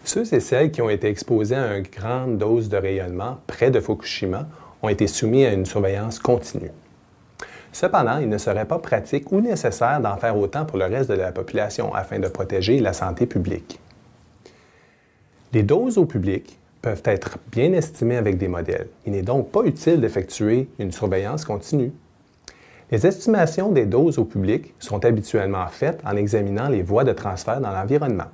Ceux et celles qui ont été exposés à une grande dose de rayonnement près de Fukushima ont été soumis à une surveillance continue. Cependant, il ne serait pas pratique ou nécessaire d'en faire autant pour le reste de la population afin de protéger la santé publique. Les doses au public peuvent être bien estimées avec des modèles. Il n'est donc pas utile d'effectuer une surveillance continue. Les estimations des doses au public sont habituellement faites en examinant les voies de transfert dans l'environnement.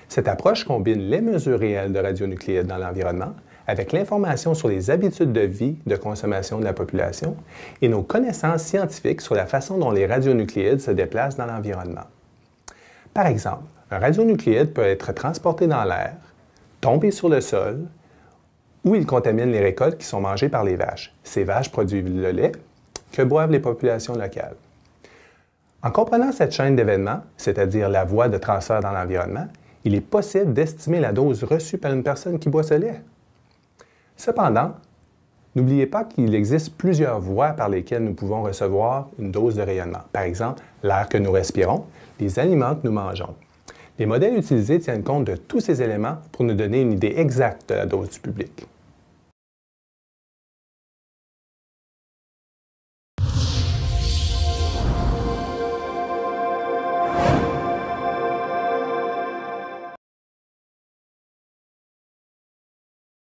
Cette approche combine les mesures réelles de radionucléides dans l'environnement avec l'information sur les habitudes de vie de consommation de la population et nos connaissances scientifiques sur la façon dont les radionucléides se déplacent dans l'environnement. Par exemple, un radionucléide peut être transporté dans l'air, tomber sur le sol, ou il contamine les récoltes qui sont mangées par les vaches. Ces vaches produisent le lait que boivent les populations locales. En comprenant cette chaîne d'événements, c'est-à-dire la voie de transfert dans l'environnement, il est possible d'estimer la dose reçue par une personne qui boit ce lait. Cependant, n'oubliez pas qu'il existe plusieurs voies par lesquelles nous pouvons recevoir une dose de rayonnement. Par exemple, l'air que nous respirons, les aliments que nous mangeons. Les modèles utilisés tiennent compte de tous ces éléments pour nous donner une idée exacte de la dose du public.